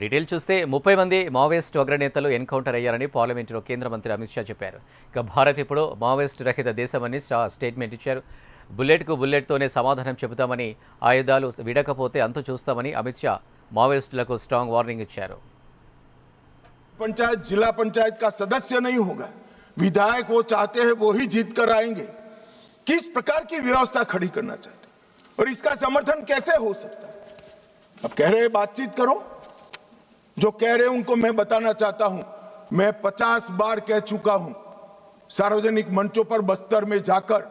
Detail చూస్తే 30 మంది Maoist అగ్రనేతలు encounter అయ్యారని పార్లమెంటులో కేంద్ర మంత్రి అమిత్ షా చెప్పారు. ఇక భారత్ ఇప్పుడు మావోయిస్టు రహిత దేశమని షా స్టేట్మెంట్ ఇచ్చారు. బుల్లెట్కు బుల్లెట్తోనే సమాధానం చెబుతామని, ఆయుధాలు విడకపోతే అంతు చూస్తామని అమిత్ షా మావోయిస్టులకు స్ట్రాంగ్ వార్నింగ్ ఇచ్చారు. पंचायत जिला पंचायत का सदस्य नहीं होगा, विधायक वो चाहते हैं वो ही जीत कर आएंगे। किस प्रकार की व्यवस्था खड़ी करना चाहते हैं और इसका समर्थन कैसे हो सकता है? अब कह रहे बातचीत करो, जो कह रहे उनको मैं बताना चाहता हूं, मैं 50 बार कह चुका हूं सार्वजनिक मंचों पर, बस्तर में जाकर,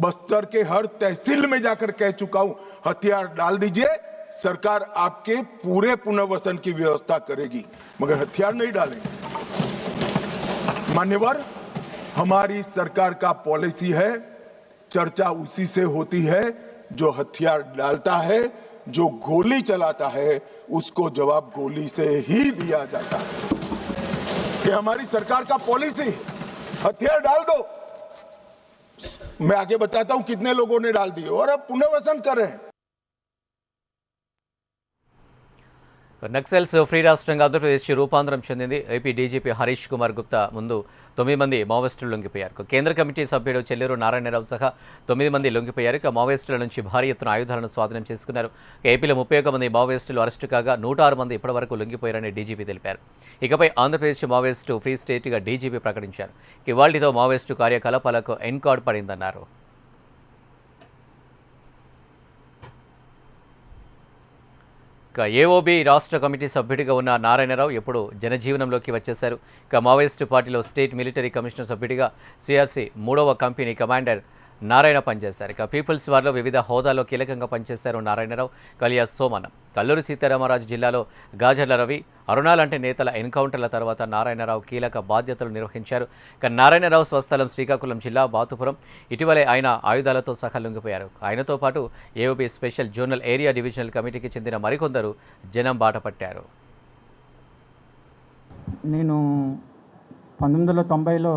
बस्तर के हर तहसील में जाकर कह चुका हूं, हथियार डाल दीजिए, सरकार आपके पूरे पुनर्वसन की व्यवस्था करेगी, मगर हथियार नहीं डालेंगे। मान्यवर, हमारी सरकार का पॉलिसी है, चर्चा उसी से होती है जो हथियार डालता है, जो गोली चलाता है उसको जवाब गोली से ही दिया जाता है। ये हमारी सरकार का पॉलिसी, हथियार डाल दो। मैं आगे बताता हूं कितने लोगों ने डाल दिए और अब पुनर्वसन कर रहे हैं। నక్సల్స్ ఫ్రీ రాష్ట్రంగా ఆంధ్రప్రదేశ్ రూపాంతరం చెందింది. ఏపీ డీజీపీ హరీష్ కుమార్ గుప్తా ముందు 9 మంది మావోయిస్టులు లొంగిపోయారు. కేంద్ర కమిటీ సభ్యుడు చెల్లూరు నారాయణరావు సహా 9 మంది లొంగిపోయారు. ఇక మావోయిస్టుల నుంచి భారీ ఎత్తున ఆయుధాలను స్వాధీనం చేసుకున్నారు. ఏపీలో 31 మంది మావోయిస్టులు అరెస్టు కాగా 106 మంది ఇప్పటివరకు లొంగిపోయారని డీజీపీ తెలిపారు. ఇకపై ఆంధ్రప్రదేశ్ మావోయిస్టు ఫ్రీ స్టేట్గా డీజీపీ ప్రకటించారు. ఇవాళ్టితో మావోయిస్టు కార్యకలాపాలకు ఎన్కార్డ్ పడిందన్నారు. ఏఓబీ రాష్ట్ర కమిటీ సభ్యుడిగా ఉన్న నారాయణరావు ఎప్పుడు జనజీవనంలోకి వచ్చేశారు. ఇక మావోయిస్టు పార్టీలో స్టేట్ మిలిటరీ కమిషనర్ సభ్యుడిగా సిఆర్సీ 3వ కంపెనీ కమాండర్ నారాయణ పనిచేశారు. ఇక పీపుల్స్ వార్లో వివిధ హోదాల్లో కీలకంగా పనిచేశారు నారాయణరావు. కలియాస్ సోమన్న కల్లూరు సీతారామరాజు జిల్లాలో గాజర్ల రవి, అరుణ లాంటి నేతల ఎన్కౌంటర్ల తర్వాత నారాయణరావు కీలక బాధ్యతలు నిర్వహించారు. ఇక నారాయణరావు స్వస్థలం శ్రీకాకుళం జిల్లా బాతుపురం. ఇటీవలే ఆయన ఆయుధాలతో సహా లొంగిపోయారు. ఆయనతో పాటు AOB special zonal area divisional కమిటీకి చెందిన మరికొందరు జనం బాట పట్టారు. నేను 1990లో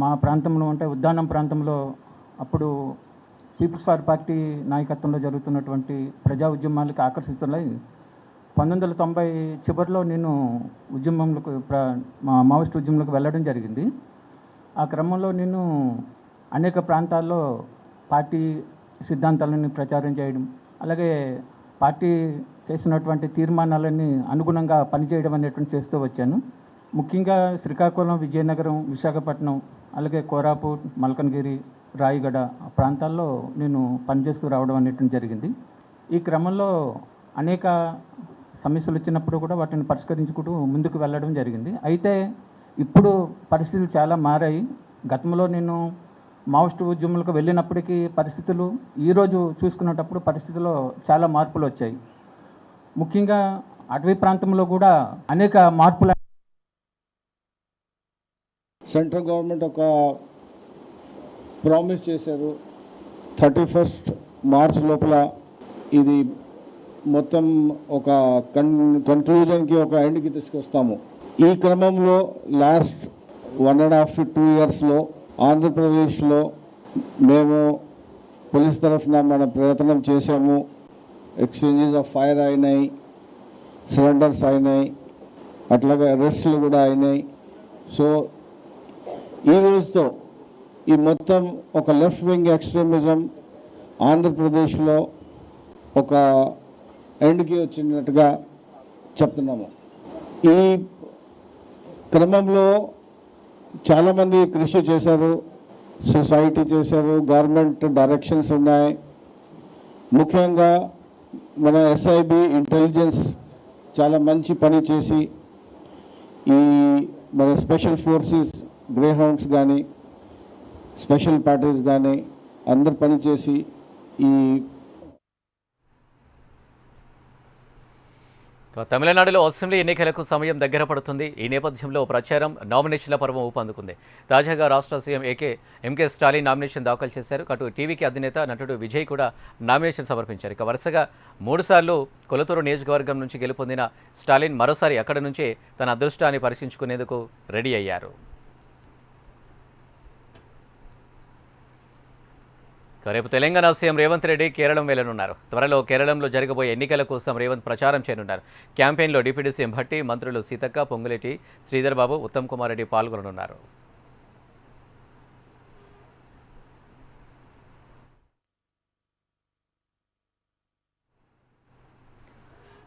మా ప్రాంతంలో అంటే ఉద్దానం ప్రాంతంలో అప్పుడు పీపుల్స్ వార్ పార్టీ నాయకత్వంలో జరుగుతున్నటువంటి ప్రజా ఉద్యమాలకు ఆకర్షితులై 1990 చివరిలో నేను ఉద్యమంలోకి మా మావోయిస్ట్ ఉద్యమంలోకి వెళ్ళడం జరిగింది. ఆ క్రమంలో నేను అనేక ప్రాంతాల్లో పార్టీ సిద్ధాంతాలను ప్రచారం చేయడం, అలాగే పార్టీ చేసినటువంటి తీర్మానాలన్నీ అనుగుణంగా పనిచేయడం అనేటువంటి చేస్తూ వచ్చాను. ముఖ్యంగా శ్రీకాకుళం, విజయనగరం, విశాఖపట్నం, అలాగే కోరాపూట్, మల్కన్గిరి, రాయగడ ప్రాంతాల్లో నేను పనిచేస్తూ రావడం అనేటువంటి జరిగింది. ఈ క్రమంలో అనేక సమస్యలు వచ్చినప్పుడు కూడా వాటిని పరిష్కరించుకుంటూ ముందుకు వెళ్ళడం జరిగింది. అయితే ఇప్పుడు పరిస్థితులు చాలా మారాయి. గతంలో నేను మావోయిస్టు ఉద్యమాలకు వెళ్ళినప్పటికీ పరిస్థితులు ఈరోజు చూసుకునేటప్పుడు పరిస్థితుల్లో చాలా మార్పులు వచ్చాయి. ముఖ్యంగా అటవీ ప్రాంతంలో కూడా అనేక మార్పులు. సెంట్రల్ గవర్నమెంట్ ఒక ప్రామిస్ చేశారు, 31 మార్చ్ లోపల ఇది మొత్తం ఒక కన్క్లూజన్కి, ఒక ఎండ్కి తీసుకొస్తాము. ఈ క్రమంలో లాస్ట్ 1.5 to 2 ఇయర్స్లో ఆంధ్రప్రదేశ్లో మేము పోలీస్ తరఫున మన ప్రయత్నం చేశాము. ఎక్స్చేంజెస్ ఆఫ్ ఫైర్ అయినాయి, సరెండర్స్ అయినాయి, అట్లాగే అరెస్టులు కూడా అయినాయి. సో ఈ రోజుతో ఈ మొత్తం ఒక లెఫ్ట్ వింగ్ ఎక్స్ట్రీమిజం ఆంధ్రప్రదేశ్లో ఒక ఎండ్కి వచ్చినట్టుగా చెప్తున్నాము. ఈ క్రమంలో చాలామంది కృషి చేశారు, సొసైటీ చేశారు, గవర్నమెంట్ డైరెక్షన్స్ ఉన్నాయి. ముఖ్యంగా మన ఎస్ఐబి ఇంటెలిజెన్స్ చాలా మంచి పని చేసి ఈ మన స్పెషల్ ఫోర్సెస్, గ్రే హౌండ్స్ కానీ స్పెషల్ పార్టీస్ కానీ అందరు పనిచేసి ఈ తమిళనాడులో అసెంబ్లీ ఎన్నికలకు సమయం దగ్గర పడుతుంది. ఈ నేపథ్యంలో ప్రచారం, నామినేషన్ల పర్వం ఊపందుకుంది. తాజాగా రాష్ట్ర సీఎం ఎంకే స్టాలిన్ నామినేషన్ దాఖలు చేశారు. అటు టీవీకి అధినేత నటుడు విజయ్ కూడా నామినేషన్ సమర్పించారు. ఇక వరుసగా 3 సార్లు కొలతూరు నియోజకవర్గం నుంచి గెలుపొందిన స్టాలిన్ మరోసారి అక్కడి నుంచే తన అదృష్టాన్ని పరీక్షించుకునేందుకు రెడీ అయ్యారు. రేపు తెలంగాణ సీఎం రేవంత్ రెడ్డి కేరళం వెళ్లనున్నారు. త్వరలో కేరళంలో జరగబోయే ఎన్నికల కోసం రేవంత్ ప్రచారం చేయనున్నారు. క్యాంపెయిన్లో డిప్యూటీ సీఎం భట్టి, మంత్రులు సీతక్క, పొంగులేటి శ్రీధర్ బాబు, ఉత్తమ్ కుమార్ రెడ్డి పాల్గొననున్నారు.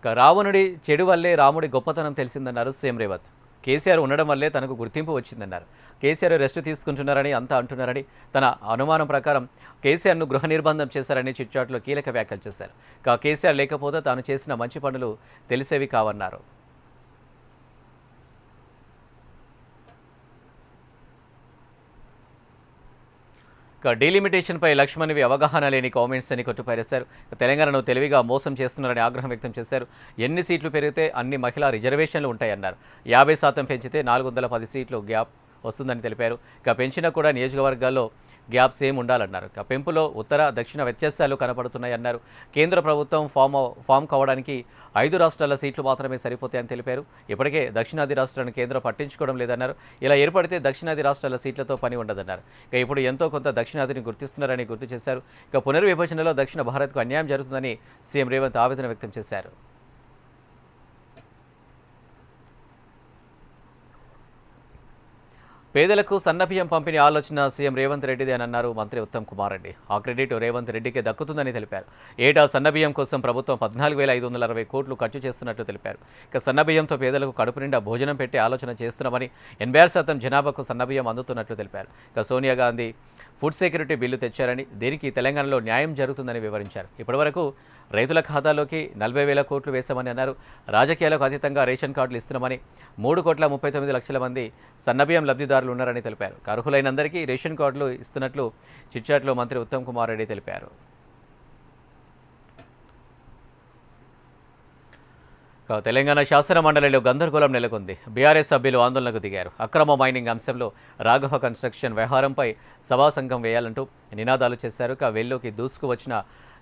రావణుడి చెడు వల్లే రాముడి గొప్పతనం తెలిసిందన్నారు సీఎం రేవంత్. కేసీఆర్ ఉండడం వల్లే తనకు గుర్తింపు వచ్చిందన్నారు. కేసీఆర్ రెస్ట్ తీసుకుంటున్నారని అంతా అంటున్నారని, తన అనుమానం ప్రకారం కేసీఆర్ను గృహ నిర్బంధం చేశారని చిట్చాట్లో కీలక వ్యాఖ్యలు చేశారు. కేసీఆర్ లేకపోతే తాను చేసిన మంచి పనులు తెలిసేవి కావన్నారు. డీలిమిటేషన్పై లక్ష్మణ్వి అవగాహన లేని కామెంట్స్ అని కొట్టుపారేశారు. తెలంగాణను తెలివిగా మోసం చేస్తున్నారని ఆగ్రహం వ్యక్తం చేశారు. ఎన్ని సీట్లు పెరిగితే అన్ని మహిళా రిజర్వేషన్లు ఉంటాయన్నారు. 50% పెంచితే 410 సీట్లు గ్యాప్ వస్తుందని తెలిపారు. పెంచినా కూడా నియోజకవర్గాల్లో గ్యాప్స్ ఏం ఉండాలన్నారు. పెంపులో ఉత్తర దక్షిణ వ్యత్యాసాలు కనపడుతున్నాయన్నారు. కేంద్ర ప్రభుత్వం ఫామ్ కావడానికి 5 రాష్ట్రాల సీట్లు మాత్రమే సరిపోతాయని తెలిపారు. ఇప్పటికే దక్షిణాది రాష్ట్రాలను కేంద్రం పట్టించుకోవడం లేదన్నారు. ఇలా ఏర్పడితే దక్షిణాది రాష్ట్రాల సీట్లతో పని ఉండదన్నారు. ఇప్పుడు ఎంతో కొంత దక్షిణాదిని గుర్తిస్తున్నారని గుర్తు చేశారు. పునర్విభజనలో దక్షిణ భారత్కు అన్యాయం జరుగుతుందని సీఎం రేవంత్ ఆవేదన వ్యక్తం చేశారు. పేదలకు సన్నబియ్యం పంపిణీ ఆలోచన సీఎం రేవంత్ రెడ్డిదే అని అన్నారు మంత్రి ఉత్తమ్ కుమార్ రెడ్డి. ఆ క్రెడిట్ రేవంత్ రెడ్డికే దక్కుతుందని తెలిపారు. ఏటా సన్నబియ్యం కోసం ప్రభుత్వం 14,560 కోట్లు ఖర్చు చేస్తున్నట్లు తెలిపారు. సన్నబియ్యంతో పేదలకు కడుపు నిండా భోజనం పెట్టే ఆలోచన చేస్తున్నామని, 86% జనాభాకు సన్నబియ్యం అందుతున్నట్లు తెలిపారు. Sonia Gandhi food security bill తెచ్చారని, దీనికి తెలంగాణలో న్యాయం జరుగుతుందని వివరించారు. ఇప్పటివరకు రైతుల ఖాతాలోకి 40,000 కోట్లు వేశామని అన్నారు. రాజకీయాలకు అతీతంగా రేషన్ కార్డులు ఇస్తున్నామని, 3,39,00,000 మంది సన్నబియ్యం లబ్ధిదారులు ఉన్నారని తెలిపారు. అర్హులైనందరికీ రేషన్ కార్డులు ఇస్తున్నట్లు చిట్చాట్లో మంత్రి ఉత్తమ్ కుమార్ రెడ్డి తెలిపారు. తెలంగాణ శాసన మండలిలో గందరగోళం నెలకొంది. బీఆర్ఎస్ సభ్యులు ఆందోళనకు దిగారు. అక్రమ మైనింగ్ అంశంలో రాఘవ కన్స్ట్రక్షన్ వ్యవహారంపై సభా సంఘం వేయాలంటూ నినాదాలు చేశారు. వెల్లోకి దూసుకు వచ్చిన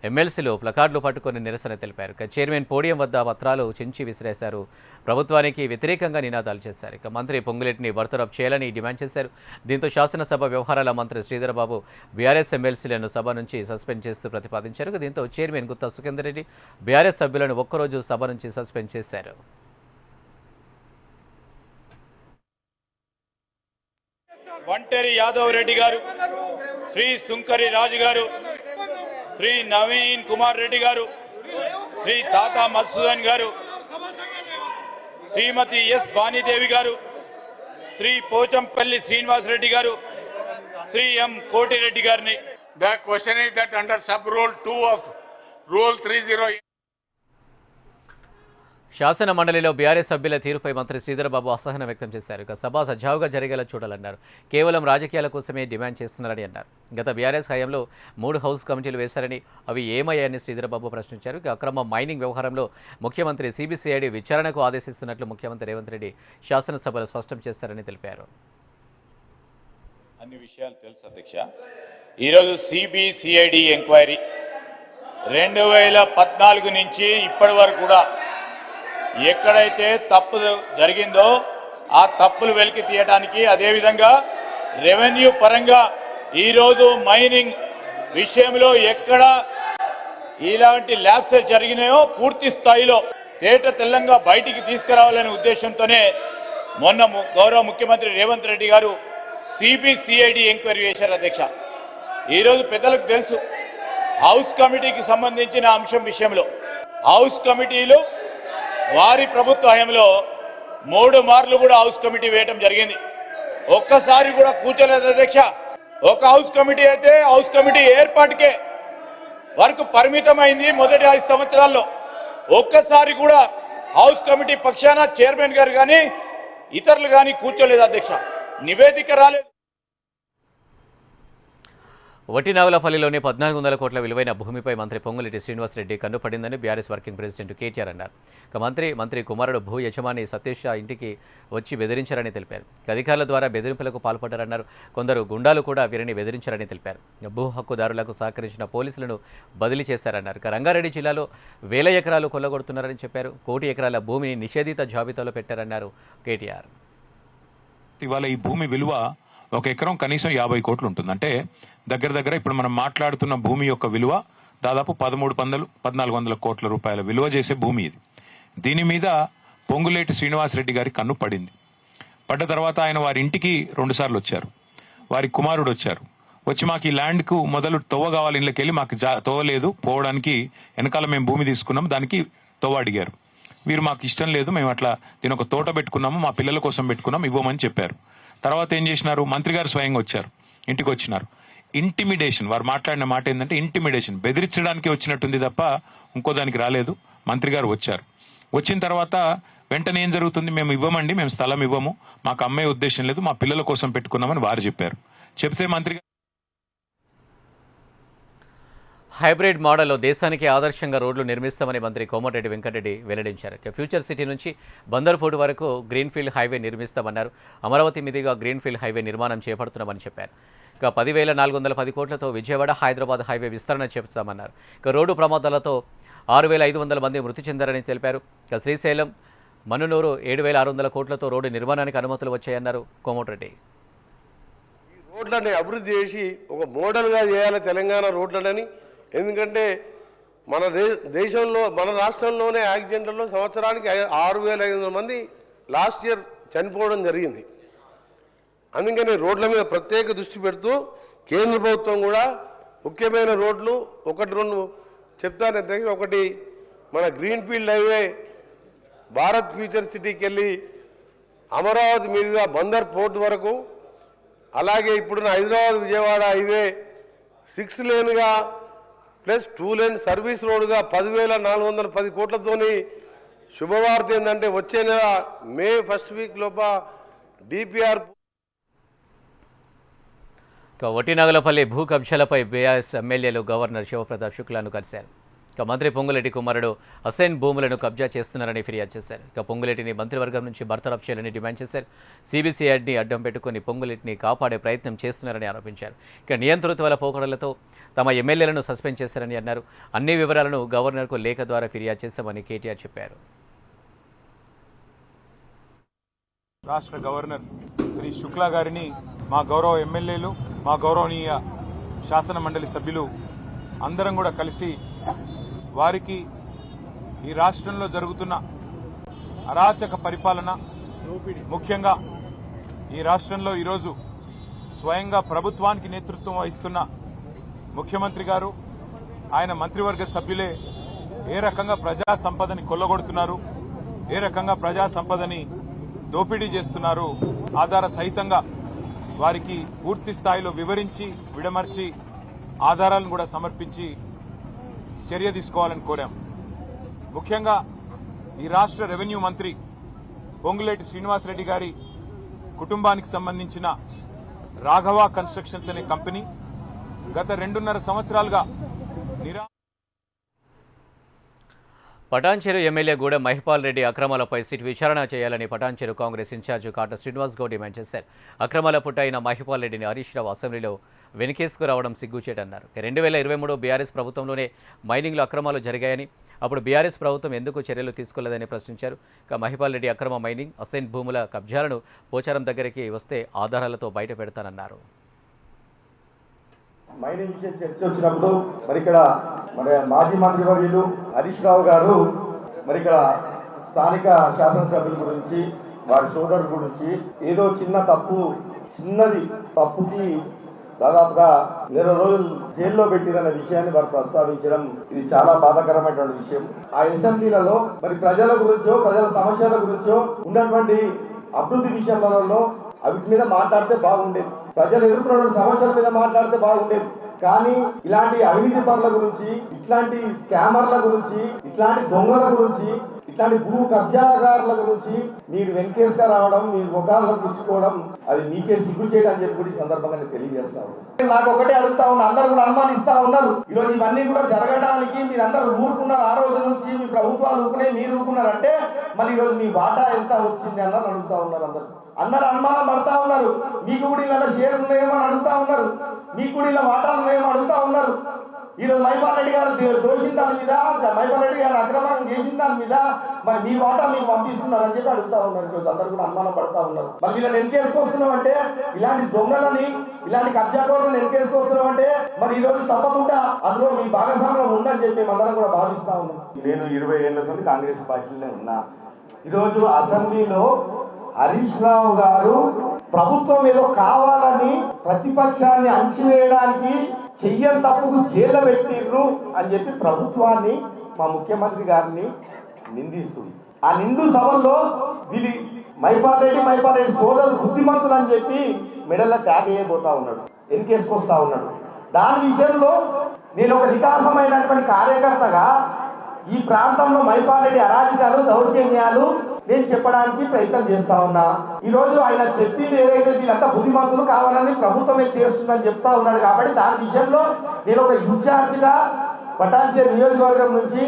ఎమ్మెల్సీలు ప్లకార్డులు పట్టుకొని నిరసన తెలిపారు. చైర్మన్ పోడియం వద్ద పత్రాలు చించి విసిరేశారు. ప్రభుత్వానికి వ్యతిరేకంగా నినాదాలు చేశారు. మంత్రి పొంగులేటిని బర్తరఫ్ చేయాలని డిమాండ్ చేశారు. దీంతో శాసనసభ వ్యవహారాల మంత్రి శ్రీధర్ బాబు బీఆర్ఎస్ ఎమ్మెల్సీలను సభ నుంచి సస్పెండ్ చేస్తూ ప్రతిపాదించారు. దీంతో చైర్మన్ గుత్తా సుఖేందర్ రెడ్డి బీఆర్ఎస్ సభ్యులను ఒక్కరోజు సభ నుంచి సస్పెండ్ చేశారు. వంటేరి యాదవ్ రెడ్డి గారు, శ్రీ సుంకరి రాజు గారు, శ్రీ నవీన్ కుమార్ రెడ్డి గారు, శ్రీ తాతా మధుసూదన్ గారు, శ్రీమతి ఎస్ వాణిదేవి గారు, శ్రీ పోచంపల్లి శ్రీనివాస్ రెడ్డి గారు, శ్రీ ఎం కోటిరెడ్డి గారిని. The question is that under sub rule 2 of rule 30. శాసన మండలిలో బీఆర్ఎస్ సభ్యుల తీరుపై మంత్రి శ్రీధర్ బాబు అసహనం వ్యక్తం చేశారు. సభ సజావుగా జరిగేలా చూడాలన్నారు. కేవలం రాజకీయాల కోసమే డిమాండ్ చేస్తున్నారని అన్నారు. గత బీఆర్ఎస్ హయాంలో 3 హౌస్ కమిటీలు వేశారని, అవి ఏమయ్యాయని శ్రీధర్ బాబు ప్రశ్నించారు. అక్రమ మైనింగ్ వ్యవహారంలో ముఖ్యమంత్రి సిబిసిఐడి విచారణకు ఆదేశిస్తున్నట్లు ముఖ్యమంత్రి రేవంత్ రెడ్డి శాసనసభలో స్పష్టం చేశారని తెలిపారు. అన్ని విషయాలు తెలుసు అధ్యక్ష. ఈరోజు సిబిసిఐడి ఎంక్వైరీ 2014 నుంచి ఇప్పటి వరకు కూడా ఎక్కడైతే తప్పు జరిగిందో ఆ తప్పులు వెలికి తీయడానికి, అదేవిధంగా రెవెన్యూ పరంగా ఈరోజు మైనింగ్ విషయంలో ఎక్కడ ఇలాంటి ల్యాబ్సెస్ జరిగినాయో పూర్తి స్థాయిలో తేట తెల్లంగా బయటికి తీసుకురావాలనే ఉద్దేశంతోనే మొన్న గౌరవ ముఖ్యమంత్రి రేవంత్ రెడ్డి గారు సిబిసిఐడి ఎంక్వైరీ చేశారు అధ్యక్ష. ఈరోజు పెద్దలకు తెలుసు, హౌస్ కమిటీకి సంబంధించిన అంశం విషయంలో హౌస్ కమిటీలు వారి ప్రభుత్వ హయాంలో 3 మార్లు కూడా హౌస్ కమిటీ వేయడం జరిగింది. ఒక్కసారి కూడా కూర్చోలేదు అధ్యక్ష. ఒక హౌస్ కమిటీ అయితే హౌస్ కమిటీ ఏర్పాటుకే వరకు పరిమితమైంది. మొదటి 5 సంవత్సరాల్లో ఒక్కసారి కూడా హౌస్ కమిటీ పక్షాన చైర్మన్ గారు కానీ ఇతరులు కానీ కూర్చోలేదు అధ్యక్ష. నివేదిక రాలేదు. వట్టినాగులపల్లిలోని 1,400 కోట్ల విలువైన భూమిపై మంత్రి పొంగులేటి శ్రీనివాసరెడ్డి కన్నుపడిందని బీఆర్ఎస్ వర్కింగ్ ప్రెసిడెంట్ కేటీఆర్ అన్నారు. మంత్రి కుమారుడు భూ యజమాని సతీష్ షా ఇంటికి వచ్చి బెదిరించారని తెలిపారు. అధికారుల ద్వారా బెదిరింపులకు పాల్పడ్డారన్నారు. కొందరు గుండాలు కూడా వీరిని బెదిరించారని తెలిపారు. భూ హక్కుదారులకు సహకరించిన పోలీసులను బదిలీ చేశారన్నారు. రంగారెడ్డి జిల్లాలో 1000 ఎకరాలు కొల్లగొడుతున్నారని చెప్పారు. 1 కోటి ఎకరాల భూమిని నిషేధిత జాబితాలో పెట్టారన్నారు కేటీఆర్. ఇవాళ ఈ భూమి విలువ ఒక ఎకరం కనీసం 50 కోట్లు ఉంటుంది. అంటే దగ్గర దగ్గర ఇప్పుడు మనం మాట్లాడుతున్న భూమి యొక్క విలువ దాదాపు 1400 కోట్ల రూపాయల విలువ చేసే భూమి ఇది. దీని మీద పొంగులేటి శ్రీనివాసరెడ్డి గారి కన్ను పడింది. పడ్డ తర్వాత ఆయన వారి ఇంటికి 2 సార్లు వచ్చారు. వారి కుమారుడు వచ్చారు. వచ్చి మాకు ఈ ల్యాండ్కు మొదలు తవ్వ కావాలి, ఇళ్ళకి వెళ్ళి మాకు తవ్వలేదు, పోవడానికి వెనకాల మేము భూమి తీసుకున్నాం, దానికి తవ్వ అడిగారు. వీరు మాకు ఇష్టం లేదు, మేము అట్లా దీని ఒక తోట పెట్టుకున్నాము, మా పిల్లల కోసం పెట్టుకున్నాం, ఇవ్వమని చెప్పారు. తర్వాత ఏం చేసినారు, మంత్రి గారు స్వయంగా వచ్చారు, ఇంటికి వచ్చినారు. ఇంటిమిడేషన్, వారు మాట్లాడిన మాట ఏంటంటే ఇంటిమిడేషన్, బెదిరించడానికి వచ్చినట్టుంది తప్ప ఇంకో దానికి రాలేదు. మంత్రి గారు వచ్చారు. వచ్చిన తర్వాత వెంటనే ఏం జరుగుతుంది, మేము ఇవ్వమండి, మేము స్థలం ఇవ్వము, మాకు అమ్మే ఉద్దేశం లేదు, మా పిల్లల కోసం పెట్టుకున్నామని వారు చెప్పారు. చెప్తే మంత్రి హైబ్రిడ్ మోడల్లో దేశానికి ఆదర్శంగా రోడ్లు నిర్మిస్తామని మంత్రి కోమటిరెడ్డి వెంకటరెడ్డి వెల్లడించారు. ఫ్యూచర్ సిటీ నుంచి బందర్ఫోర్ట్ వరకు గ్రీన్ఫీల్డ్ హైవే నిర్మిస్తామన్నారు. అమరావతి మీదుగా గ్రీన్ఫీల్డ్ హైవే నిర్మాణం చేపడుతున్నామని చెప్పారు. ఇక 10,410 కోట్లతో విజయవాడ హైదరాబాద్ హైవే విస్తరణ చేస్తామన్నారు. ఇక రోడ్డు ప్రమాదాలతో 6,500 మంది మృతి చెందారని తెలిపారు. ఇక శ్రీశైలం మనునూరు 7,600 కోట్లతో రోడ్డు నిర్మాణానికి అనుమతులు వచ్చాయన్నారు కోమటిరెడ్డి. రోడ్లని అభివృద్ధి చేసి ఒక మోడల్గా చేయాలి తెలంగాణ రోడ్లని. ఎందుకంటే మన దేశంలో మన రాష్ట్రంలోనే యాక్సిడెంట్లలో సంవత్సరానికి 6,500 మంది లాస్ట్ ఇయర్ చనిపోవడం జరిగింది. అందుకని రోడ్ల మీద ప్రత్యేక దృష్టి పెడుతూ కేంద్ర ప్రభుత్వం కూడా ముఖ్యమైన రోడ్లు 1-2 చెప్తాను. ఒకటి మన గ్రీన్ఫీల్డ్ హైవే భారత్ ఫ్యూచర్ సిటీకి వెళ్ళి అమరావతి మీదుగా బందర్ పోర్ట్ వరకు, అలాగే ఇప్పుడున్న హైదరాబాద్ విజయవాడ హైవే 6 లేన్గా ప్లస్ 2 లేన్ సర్వీస్ రోడ్డుగా 10,410 కోట్లతోని శుభవార్త ఏంటంటే వచ్చే నెల మే 1st వీక్ లోప డిపిఆర్. వటినాగలపల్లి భూ కబ్జాలపై బీఆర్ఎస్ ఎమ్మెల్యేలు గవర్నర్ శివప్రతాప్ శుక్లాను కలిశారు. ఇక మంత్రి పొంగులేటి కుమారుడు హసైన్ భూములను కబ్జా చేస్తున్నారని ఫిర్యాదు చేశారు. ఇక పొంగులేటిని మంత్రివర్గం నుంచి బర్తరఫ్ చేయాలని డిమాండ్ చేశారు. సిబిసిఐడిని అడ్డం పెట్టుకుని పొంగులేటిని కాపాడే ప్రయత్నం చేస్తున్నారని ఆరోపించారు. ఇక నియంతృత్వాల పోకడలతో తమ ఎమ్మెల్యేలను సస్పెండ్ చేశారని అన్నారు. అన్ని వివరాలను గవర్నర్కు లేఖ ద్వారా ఫిర్యాదు చేశామని కేటీఆర్ చెప్పారు. రాష్ట్ర గవర్నర్ శ్రీ శుక్లా గారిని మా గౌరవ ఎమ్మెల్యేలు, మా గౌరవనీయ శాసన మండలి సభ్యులు అందరం కూడా కలిసి వారికి ఈ రాష్ట్రంలో జరుగుతున్న అరాచక పరిపాలన, ముఖ్యంగా ఈ రాష్ట్రంలో ఈరోజు స్వయంగా ప్రభుత్వానికి నేతృత్వం వహిస్తున్న ముఖ్యమంత్రి గారు, ఆయన మంత్రివర్గ సభ్యులే ఏ రకంగా ప్రజా సంపదని కొల్లగొడుతున్నారు, ఏ రకంగా ప్రజా సంపదని దోపిడీ చేస్తున్నారు ఆధార సహితంగా వారికి పూర్తి స్థాయిలో వివరించి విడమర్చి ఆధారాలను కూడా సమర్పించి చర్య తీసుకోవాలని కోరాం. ముఖ్యంగా ఈ రాష్ట్ర రెవెన్యూ మంత్రి పొంగులేటి శ్రీనివాసరెడ్డి గారి కుటుంబానికి సంబంధించిన రాఘవ కన్స్ట్రక్షన్స్ అనే కంపెనీ గత 2.5 సంవత్సరాలుగా పటాన్చెరు ఎమ్మెల్యే గూడెం మహిపాల్ రెడ్డి అక్రమాలపై సిట్ విచారణ చేయాలని పటాన్చెరు కాంగ్రెస్ ఇన్ఛార్జ్ కాట శ్రీనివాస్ గౌడ్ డిమాండ్ చేశారు. అక్రమాల పుట్టైన మహిపాల్ రెడ్డిని హరీష్ రావు అసెంబ్లీలో వెనుకేసుకు రావడం సిగ్గుచేటన్నారు. 2023 బీఆర్ఎస్ ప్రభుత్వంలోనే మైనింగ్లో అక్రమాలు జరిగాయని, అప్పుడు బీఆర్ఎస్ ప్రభుత్వం ఎందుకు చర్యలు తీసుకోలేదని ప్రశ్నించారు. ఇక మహిపాల్ రెడ్డి అక్రమ మైనింగ్, అసైన్ భూముల కబ్జాలను పోచారం దగ్గరికి వస్తే ఆధారాలతో బయట పెడతానన్నారు. మైనింగ్ విషయం చర్చ వచ్చినప్పుడు మరి ఇక్కడ మాజీ మంత్రివర్యులు హరీష్ రావు గారు మరి ఇక్కడ స్థానిక శాసనసభ్యుల గురించి, వారి సోదరుల గురించి ఏదో చిన్నది తప్పుకి దాదాపుగా 20 రోజులు జైల్లో పెట్టిరన్న విషయాన్ని వారు ప్రస్తావించడం ఇది చాలా బాధాకరమైనటువంటి విషయం. ఆ అసెంబ్లీలలో మరి ప్రజల గురించో, ప్రజల సమస్యల గురించో ఉన్నటువంటి అభివృద్ధి విషయాలలో వీటి మీద మాట్లాడితే బాగుండేది, ప్రజలు ఎదుర్కొన్న సమస్యల మీద మాట్లాడితే బాగుండేది. కానీ ఇలాంటి అవినీతి పరుల గురించి, ఇట్లాంటి స్కామర్ల గురించి, ఇట్లాంటి దొంగల గురించి, ఇట్లాంటి భూ కబ్జాగారుల గురించి మీరు వెంకేసుగా రావడం, మీరు ముఖాలను పుచ్చుకోవడం అది మీకే సిగ్గు చేయడం అని చెప్పి కూడా ఈ సందర్భంగా నేను తెలియజేస్తాను. నాకు ఒకటే అడుగుతా ఉన్నా, అందరూ కూడా అనుమానిస్తా ఉన్నారు. ఈరోజు ఇవన్నీ కూడా జరగడానికి మీరందరూ ఊరుకున్నారు. ఆ రోజు నుంచి మీ ప్రభుత్వాలు ఊరుకునే మీరు ఊరుకున్నారంటే మళ్ళీ ఈరోజు మీ వాటా ఎంత వచ్చింది అన్నది అడుగుతా ఉన్నారు. అందరూ అనుమానం పడతా ఉన్నారు. మీకు కూడా ఇలా షేర్లు ఉన్నాయేమో అని అడుగుతా ఉన్నారు, మీకు కూడా ఇలా వాటాలు ఉన్నాయేమో అడుగుతా ఉన్నారు. ఈరోజు మైపాల్ రెడ్డి గారు దోషిన దాని మీద, మైపాల్ రెడ్డి గారు అక్రమంగా చేసిన దాని మీద మరి మీ వాటా మీకు పంపిస్తున్నారు అని చెప్పి అడుగుతా ఉన్నారు. ఈరోజు అందరూ కూడా అనుమానం పడతా ఉన్నారు. మరి వీళ్ళని ఎన్కేసుకొస్తున్నాం అంటే, ఇలాంటి దొంగలని, ఇలాంటి కబ్జాకోరులను ఎన్కేసుకొస్తున్నాం అంటే మరి ఈ రోజు తప్పకుండా అందులో మీ భాగస్వామ్యం ఉందని చెప్పి మేమందరం కూడా భావిస్తా ఉన్నాం. నేను 20 ఏళ్ల నుండి కాంగ్రెస్ పార్టీలోనే ఉన్నా. ఈరోజు అసెంబ్లీలో హరీష్ రావు గారు ప్రభుత్వం ఏదో కావాలని ప్రతిపక్షాన్ని అణచివేయడానికి చెయ్యని తప్పుకు జైల్లో పెట్టిర్రు అని చెప్పి ప్రభుత్వాన్ని, మా ముఖ్యమంత్రి గారిని నిందిస్తుంది. ఆ నిండు సభల్లో వీళ్ళు మైపాల్ రెడ్డి సోదరు బుద్ధిమంతులు అని చెప్పి మెడల్లో ట్యాగ్ చేయబోతా ఉన్నాడు, ఎన్కేసుకొస్తా ఉన్నాడు. దాని విషయంలో నేను ఒక వికాసమైనటువంటి కార్యకర్తగా ఈ ప్రాంతంలో మైపాల్ రెడ్డి అరాజకాలు, దౌర్జన్యాలు నేను చెప్పడానికి ప్రయత్నం చేస్తా ఉన్నా. ఈ రోజు ఆయన చెప్పింది ఏదైతే వీళ్ళంతా బుద్ధిమంతులు కావాలని ప్రభుత్వమే చేస్తుందని చెప్తా ఉన్నాడు. కాబట్టి దాని విషయంలో నేను ఒక ఇన్ఛార్జిగా పటాన్చేరు నియోజకవర్గం నుంచి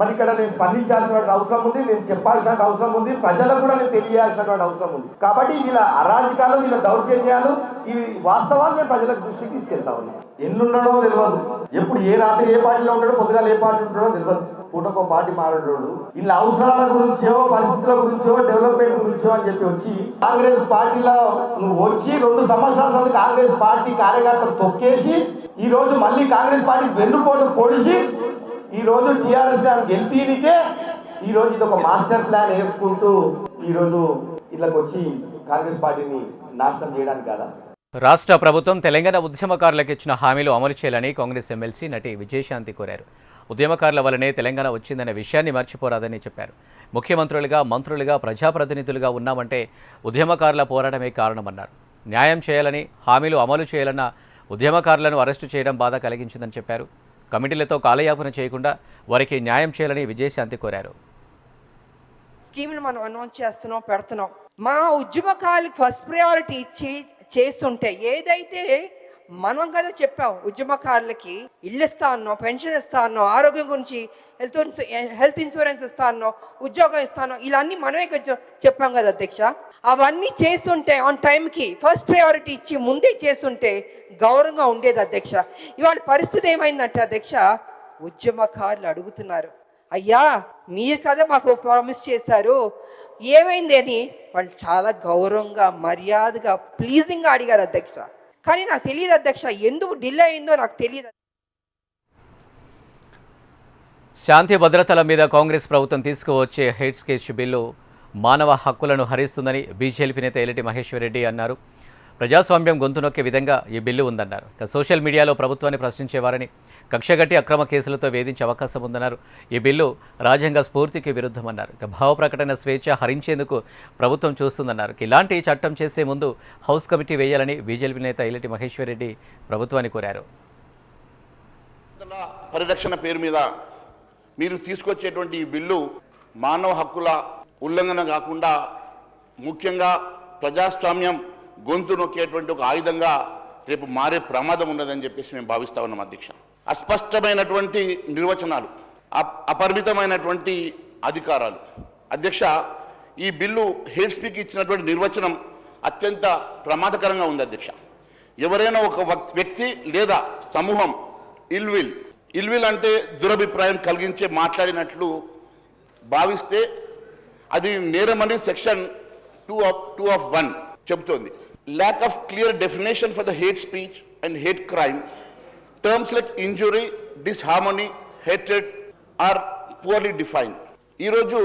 మరి ఇక్కడ నేను స్పందించాల్సినటువంటి అవసరం ఉంది, నేను చెప్పాల్సిన అవసరం ఉంది, ప్రజలకు కూడా నేను తెలియాల్సినటువంటి అవసరం ఉంది. కాబట్టి వీళ్ళ అరాజకాలు, వీళ్ళ దౌర్జన్యాలు, ఈ వాస్తవాలు నేను ప్రజలకు దృష్టికి తీసుకెళ్తా ఉన్నా. ఎన్నుండడో తెలియదు, ఎప్పుడు ఏ రాత్రి ఏ పార్టీలో ఉంటాడో, పొద్దుగాల ఏ పార్టీ ఉంటాడో తెలియదు, పూటకో పార్టీ మారేటోడు. వీళ్ళ అవసరాల గురించో, పరిస్థితుల గురించో, డెవలప్మెంట్ గురించో అని చెప్పి వచ్చి కాంగ్రెస్ పార్టీలో నువ్వు వచ్చి 2 సంవత్సరాల నుండి కాంగ్రెస్ పార్టీ కార్యకర్తలు తొక్కేసి ఈ రోజు మళ్ళీ కాంగ్రెస్ పార్టీ వెన్నుపోటు పొడిచి ఈ రోజు టీఆర్ఎస్ గెలిపినికే ఈ రోజు ఇది ఒక మాస్టర్ ప్లాన్ వేసుకుంటూ ఈ రోజు ఇళ్ళకి వచ్చి కాంగ్రెస్ పార్టీని నాశనం చేయడానికి కాదా? రాష్ట్ర ప్రభుత్వం తెలంగాణ ఉద్యమకారులకు ఇచ్చిన హామీలు అమలు చేయాలని కాంగ్రెస్ ఎమ్మెల్సీ నటి విజయశాంతి కోరారు. ఉద్యమకారుల వల్లనే తెలంగాణ వచ్చిందనే విషయాన్ని మర్చిపోరాదని చెప్పారు. ముఖ్యమంత్రులుగా, మంత్రులుగా, ప్రజాప్రతినిధులుగా ఉన్నామంటే ఉద్యమకారుల పోరాటమే కారణమన్నారు. న్యాయం చేయాలని, హామీలు అమలు చేయాలన్న ఉద్యమకారులను అరెస్టు చేయడం బాధ కలిగించిందని చెప్పారు. కమిటీలతో కాలయాపన చేయకుండా వారికి న్యాయం చేయాలని విజయశాంతి కోరారు. స్కీములు మనం అనౌన్స్ చేస్తున్నాం, పెడుతున్నాం. మా ఉద్యమకారులకు ఫస్ట్ ప్రయారిటీ ఇచ్చి చేస్తుంటే, ఏదైతే మనం కదా చెప్పాం ఉద్యమకారులకి ఇల్లు ఇస్తా అన్నాం, పెన్షన్ ఇస్తా అన్నాం, ఆరోగ్యం గురించి హెల్త్ ఇన్సూరెన్స్ ఇస్తా అన్నాం, ఉద్యోగం ఇస్తాను, ఇలా అన్నీ మనమే చెప్పాం కదా అధ్యక్ష. అవన్నీ చేస్తుంటే ఆన్ టైంకి ఫస్ట్ ప్రయారిటీ ఇచ్చి ముందే చేస్తుంటే గౌరవంగా ఉండేది అధ్యక్ష. ఇవాళ పరిస్థితి ఏమైందంటే అధ్యక్ష, ఉద్యమకారులు అడుగుతున్నారు, అయ్యా మీరు కదా మాకు ప్రామిస్ చేశారు, ఏమైంది అని వాళ్ళు చాలా గౌరవంగా, మర్యాదగా, ప్లీజింగ్గా అడిగారు అధ్యక్ష. కానీ నాకు తెలియదు అధ్యక్ష, ఎందుకు డిలే అయిందో నాకు తెలియదు. శాంతి భద్రతల మీద కాంగ్రెస్ ప్రభుత్వం తీసుకువచ్చే హెయిట్ స్కెచ్ బిల్లు మానవ హక్కులను హరిస్తుందని బీజేపీ నేత ఎల్లిటి మహేశ్వర్ రెడ్డి అన్నారు. ప్రజాస్వామ్యం గొంతు నొక్కే విధంగా ఈ బిల్లు ఉందన్నారు. సోషల్ మీడియాలో ప్రభుత్వాన్ని ప్రశ్నించేవారని కక్షగట్టి అక్రమ కేసులతో వేధించే అవకాశం ఉందన్నారు. ఈ బిల్లు రాజ్యాంగ స్ఫూర్తికి విరుద్ధమన్నారు. భావ ప్రకటన స్వేచ్ఛ హరించేందుకు ప్రభుత్వం చూస్తుందన్నారు. ఇలాంటి చట్టం చేసే ముందు హౌస్ కమిటీ వేయాలని బీజేపీ నేత ఎల్లిటి మహేశ్వర్ రెడ్డి ప్రభుత్వాన్ని కోరారు. పరిరక్షణ పేరు మీద మీరు తీసుకొచ్చేటువంటి ఈ బిల్లు మానవ హక్కుల ఉల్లంఘన కాకుండా ముఖ్యంగా ప్రజాస్వామ్యం గొంతు నొక్కేటువంటి ఒక ఆయుధంగా రేపు మారే ప్రమాదం ఉన్నదని చెప్పేసి మేము భావిస్తా ఉన్నాం అధ్యక్ష. అస్పష్టమైనటువంటి నిర్వచనాలు, అపరిమితమైనటువంటి అధికారాలు. అధ్యక్ష, ఈ బిల్లు హేట్ స్పీక్ ఇచ్చినటువంటి నిర్వచనం అత్యంత ప్రమాదకరంగా ఉంది అధ్యక్ష. ఎవరైనా ఒక వ్యక్తి లేదా సమూహం ఇల్విల్ అంటే దురభిప్రాయం కలిగించే మాట్లాడినట్లు భావిస్తే అది నేరమని సెక్షన్ 2(1) చెబుతోంది. Lack of clear definition for the hate speech and hate crime. Terms like injury, disharmony, hatred are poorly defined. ఈరోజు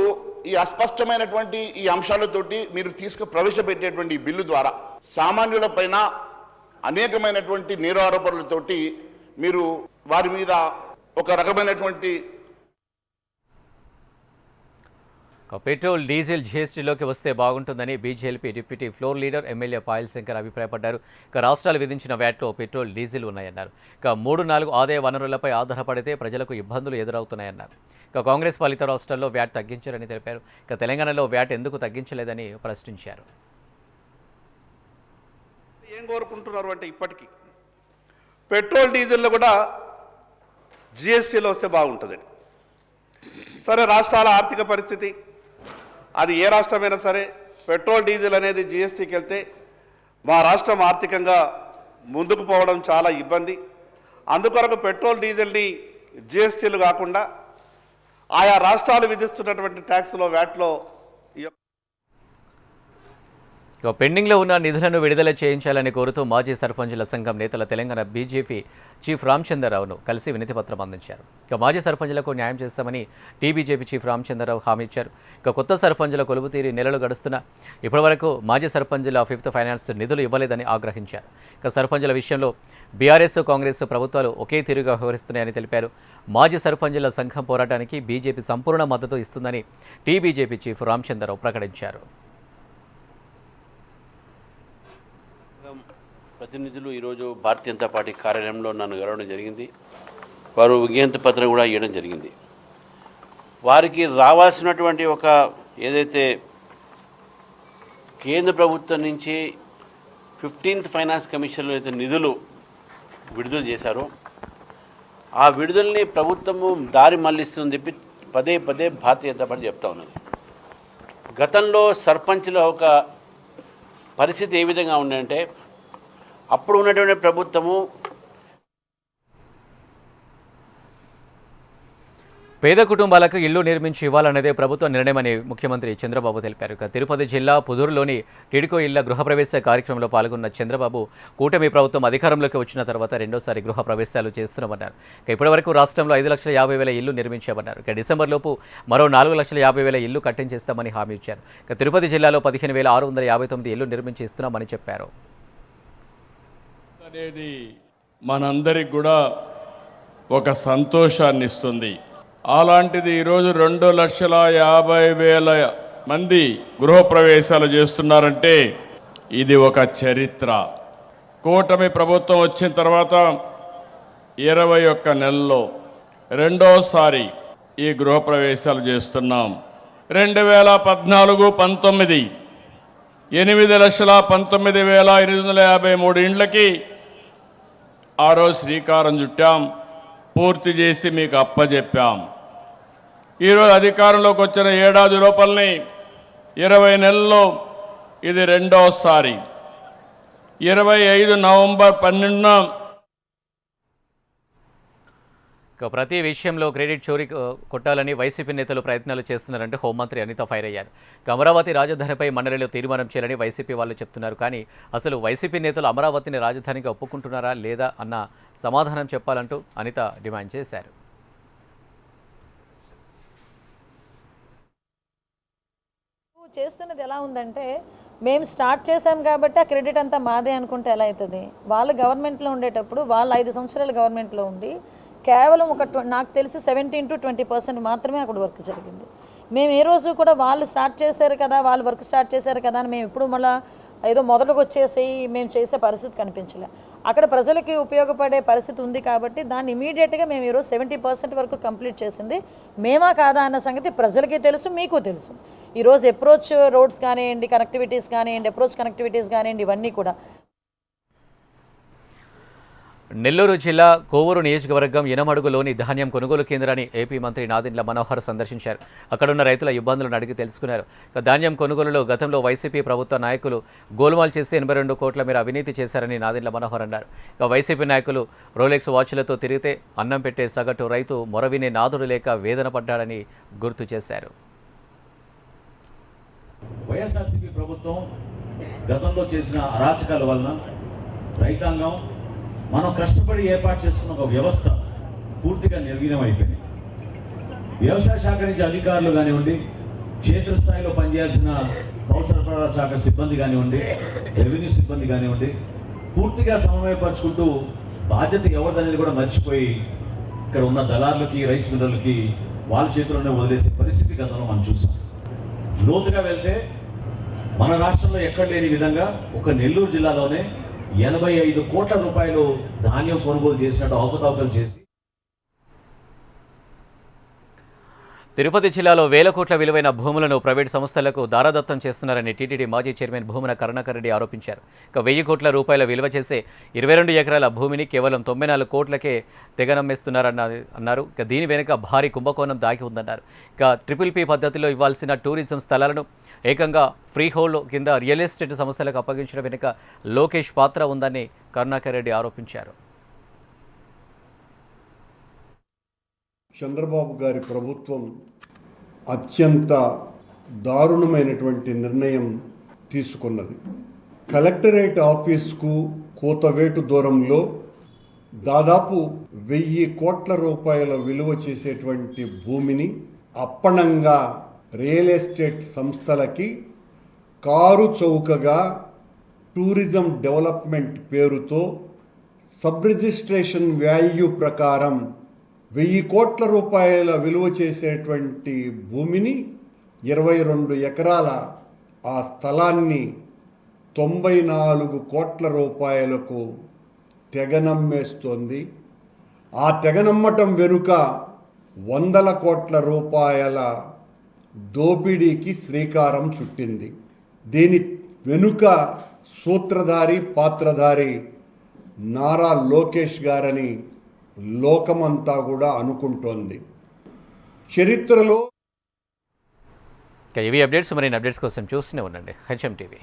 ఈ అస్పష్టమైనటువంటి ఈ అంశాలతోటి మీరు ప్రవేశపెట్టేటువంటి ఈ బిల్లు ద్వారా సామాన్యుల పైన అనేకమైనటువంటి నేరారోపణలతోటి మీరు వారి మీద ఒక రకమైనటువంటి పెట్రోల్, డీజిల్ జీఎస్టీలోకి వస్తే బాగుంటుందని BJP deputy floor leader MLA Payal Shankar అభిప్రాయపడ్డారు. రాష్ట్రాలు విధించిన వ్యాట్లో పెట్రోల్, డీజిల్ ఉన్నాయన్నారు. 3-4 ఆదాయ వనరులపై ఆధారపడితే ప్రజలకు ఇబ్బందులు ఎదురవుతున్నాయన్నారు. కాంగ్రెస్ పాలిత రాష్ట్రాల్లో వ్యాట్ తగ్గించారని తెలిపారు. తెలంగాణలో వ్యాట్ ఎందుకు తగ్గించలేదని ప్రశ్నించారు. ఏం కోరుకుంటున్నారు అంటే ఇప్పటికీ పెట్రోల్, డీజిల్లో కూడా జిఎస్టీలో వస్తే బాగుంటుంది. సరే, రాష్ట్రాల ఆర్థిక పరిస్థితి అది ఏ రాష్ట్రమైనా సరే పెట్రోల్, డీజిల్ అనేది జిఎస్టీకి వెళ్తే మా రాష్ట్రం ఆర్థికంగా ముందుకు పోవడం చాలా ఇబ్బంది. అందుకొరకు పెట్రోల్ డీజిల్ని జిఎస్టీలు కాకుండా ఆయా రాష్ట్రాలు విధిస్తున్నటువంటి ట్యాక్స్లో వ్యాట్లో పెండింగ్లో ఉన్న నిధులను విడుదల చేయించాలని కోరుతూ మాజీ సర్పంచుల సంఘం నేతల తెలంగాణ బీజేపీ చీఫ్ రామచంద్రరావును కలిసి వినతిపత్రం అందించారు. మాజీ సర్పంచులకు న్యాయం చేస్తామని టీబీజేపీ చీఫ్ రామచంద్రరావు హామీ ఇచ్చారు. కొత్త సర్పంచుల కొలువు తీరి నెలలు గడుస్తున్నా ఇప్పటివరకు మాజీ సర్పంచుల 5th ఫైనాన్స్ నిధులు ఇవ్వలేదని ఆగ్రహించారు. సర్పంచుల విషయంలో బీఆర్ఎస్ కాంగ్రెస్ ప్రభుత్వాలు ఒకే తీరుగా వ్యవహరిస్తున్నాయని తెలిపారు. మాజీ సర్పంచుల సంఘం పోరాటానికి బీజేపీ సంపూర్ణ మద్దతు ఇస్తుందని టీబీజేపీ చీఫ్ రామచంద్రరావు ప్రకటించారు. ప్రతినిధులు ఈరోజు భారతీయ జనతా పార్టీ కార్యాలయంలో నన్ను కలవడం జరిగింది. వారు విజ్ఞప్తి పత్రం కూడా ఇవ్వడం జరిగింది. వారికి రావాల్సినటువంటి ఒక ఏదైతే కేంద్ర ప్రభుత్వం నుంచి 15th ఫైనాన్స్ కమిషన్లో అయితే నిధులు విడుదల చేశారో ఆ విడుదలని ప్రభుత్వము దారి మళ్లిస్తుందని చెప్పి పదే పదే భారతీయ జనతా పార్టీ చెప్తా ఉన్నది. గతంలో సర్పంచ్ల ఒక పరిస్థితి ఏ విధంగా ఉందంటే అప్పుడు ఉన్నటువంటి ప్రభుత్వము పేద కుటుంబాలకు ఇళ్లు నిర్మించి ఇవ్వాలన్నదే ప్రభుత్వ నిర్ణయమని ముఖ్యమంత్రి చంద్రబాబు తెలిపారు. తిరుపతి జిల్లా పుదూరులోని టిడ్కో ఇళ్ల గృహప్రవేశ కార్యక్రమంలో పాల్గొన్న చంద్రబాబు కూటమి ప్రభుత్వం అధికారంలోకి వచ్చిన తర్వాత రెండోసారి గృహప్రవేశాలు చేస్తున్నామన్నారు. ఇప్పటివరకు రాష్ట్రంలో 5,50,000 ఇళ్లు నిర్మించామన్నారు. డిసెంబర్లోపు మరో 4,50,000 ఇళ్లు కట్టించేస్తామని హామీ ఇచ్చారు. తిరుపతి జిల్లాలో 15,659 ఇళ్లు నిర్మించి ఇస్తున్నామని చెప్పారు. అనేది మనందరికి కూడా ఒక సంతోషాన్ని ఇస్తుంది. అలాంటిది ఈరోజు 2,50,000 మంది గృహప్రవేశాలు చేస్తున్నారంటే ఇది ఒక చరిత్ర. కూటమి ప్రభుత్వం వచ్చిన తర్వాత 21 నెలల్లో రెండోసారి ఈ గృహప్రవేశాలు చేస్తున్నాం. 2014-19 8,19,853 ఇండ్లకి ఆ రోజు శ్రీకారం చుట్టాం, పూర్తి చేసి మీకు అప్పచెప్పాం. ఈరోజు అధికారంలోకి వచ్చిన ఏడాది లోపలనే 20 నెలల్లో ఇది రెండోసారి. 25 నవంబర్ 12న ప్రతి విషయంలో క్రెడిట్ చోరీ కొట్టాలని వైసీపీ నేతలు ప్రయత్నాలు చేస్తున్నారంటే హోంమంత్రి అనిత ఫైర్ అయ్యారు. అమరావతి రాజధానిపై మండలిలో తీర్మానం చేయాలని వైసీపీ వాళ్ళు చెప్తున్నారు. కానీ అసలు వైసీపీ నేతలు అమరావతిని రాజధానిగా ఒప్పుకుంటున్నారా లేదా అన్న సమాధానం చెప్పాలంటూ అనిత డిమాండ్ చేశారు. చేస్తున్నది ఎలా ఉందంటే మేము స్టార్ట్ చేసాం కాబట్టి ఆ క్రెడిట్ అంతా మాదే అనుకుంటే ఎలా అవుతుంది? వాళ్ళు గవర్నమెంట్లో ఉండేటప్పుడు వాళ్ళు 5 సంవత్సరాలు గవర్నమెంట్లో ఉండి కేవలం నాకు తెలిసి 17 to 20% మాత్రమే అక్కడ వర్క్ జరిగింది. మేము ఏ రోజు కూడా వాళ్ళు స్టార్ట్ చేశారు కదా, వాళ్ళు వర్క్ స్టార్ట్ చేశారు కదా అని మేము ఎప్పుడు మళ్ళీ ఏదో మొదటకు వచ్చేసి మేము చేసే పరిస్థితి కనిపించలే. అక్కడ ప్రజలకి ఉపయోగపడే పరిస్థితి ఉంది కాబట్టి దాన్ని ఇమీడియట్గా మేము ఈరోజు 70% వరకు కంప్లీట్ చేసింది మేమా కాదా అన్న సంగతి ప్రజలకి తెలుసు, మీకు తెలుసు. ఈరోజు అప్రోచ్ రోడ్స్ కానివ్వండి, కనెక్టివిటీస్ కానివ్వండి, అప్రోచ్ కనెక్టివిటీస్ కానివ్వండి, ఇవన్నీ కూడా. నెల్లూరు జిల్లా కోవూరు నియోజకవర్గం ఎనమడుగులోని ధాన్యం కొనుగోలు కేంద్రాన్ని ఏపీ మంత్రి నాదెండ్ల మనోహర్ సందర్శించారు. అక్కడున్న రైతుల ఇబ్బందులను అడిగి తెలుసుకున్నారు. ధాన్యం కొనుగోలులో గతంలో వైసీపీ ప్రభుత్వ నాయకులు గోల్మాల్ చేసి 82 కోట్ల మేర అవినీతి చేశారని నాదెండ్ల మనోహర్ అన్నారు. వైసీపీ నాయకులు రోలెక్స్ వాచ్లతో తిరిగితే అన్నం పెట్టే సగటు రైతు మొరవినే నాదుడు లేక వేదన పడ్డాడని గుర్తు చేశారు. వైఎస్ఆర్సీపీ ప్రభుత్వం గతంలో చేసిన అరాచకాల వలన రైతాంగం మనం కష్టపడి ఏర్పాటు చేసుకున్న ఒక వ్యవస్థ పూర్తిగా నిర్వీర్యం అయిపోయింది. వ్యవసాయ శాఖ నుంచి అధికారులు కానివ్వండి, క్షేత్రస్థాయిలో పనిచేయాల్సిన పౌర సరఫరా శాఖ సిబ్బంది కానివ్వండి, రెవెన్యూ సిబ్బంది కానివ్వండి, పూర్తిగా సమన్వయపరుచుకుంటూ బాధ్యత ఎవరిదనేది కూడా మర్చిపోయి ఇక్కడ ఉన్న దళారులకి, రైస్ మిల్లర్లకి వాళ్ళ చేతుల్లోనే వదిలేసే పరిస్థితి గతంలో మనం చూసాం. లోతుగా వెళ్తే మన రాష్ట్రంలో ఎక్కడ లేని విధంగా ఒక నెల్లూరు జిల్లాలోనే 85 కోట్ల రూపాయలు ధాన్యం కొనుగోలు చేసినట్టు అవకతవకలు చేసి తిరుపతి జిల్లాలో 1,000 కోట్ల విలువైన భూములను ప్రైవేటు సంస్థలకు దారాదత్తం చేస్తున్నారని టీటీడీ మాజీ చైర్మన్ భూమన కరుణాకర్ రెడ్డి ఆరోపించారు. 1,000 కోట్ల రూపాయల విలువ చేసే 22 ఎకరాల భూమిని కేవలం 94 కోట్లకే తెగనమ్మేస్తున్నారన్నారు. దీని వెనుక భారీ కుంభకోణం దాగి ఉందన్నారు. ట్రిపుల్ పీ పద్ధతిలో ఇవ్వాల్సిన టూరిజం స్థలాలను ఏకంగా ఫ్రీ హోల్డ్ కింద రియల్ ఎస్టేట్ సంస్థలకు అప్పగించడం వెనుక లోకేష్ పాత్ర ఉందని కరుణాకర్ రెడ్డి ఆరోపించారు. చంద్రబాబు గారి ప్రభుత్వం అత్యంత దారుణమైనటువంటి నిర్ణయం తీసుకున్నది. కలెక్టరేట్ ఆఫీస్కు కూతవేటు దూరంలో దాదాపు 1000 కోట్ల రూపాయల విలువ చేసేటువంటి భూమిని అప్పనంగా రియల్ ఎస్టేట్ సంస్థలకి కారు చౌకగా టూరిజం డెవలప్మెంట్ పేరుతో సబ్ రిజిస్ట్రేషన్ వాల్యూ ప్రకారం 1000 కోట్ల రూపాయల విలువ చేసేటువంటి భూమిని 22 ఎకరాల ఆ స్థలాన్ని 94 కోట్ల రూపాయలకు తెగనమ్మేస్తోంది. ఆ తెగనమ్మటం వెనుక 100 కోట్ల రూపాయల దోపిడీకి శ్రీకారం చుట్టింది. దీని వెనుక సూత్రధారి పాత్రధారి నారా లోకేష్ గారని లోకమంతా కూడా అనుకుంటోంది. చరిత్రలో ఇవి అప్డేట్స్, మరిన్ని అప్డేట్స్ కోసం చూస్తూనే ఉండండి హెచ్ఎం టీవీ.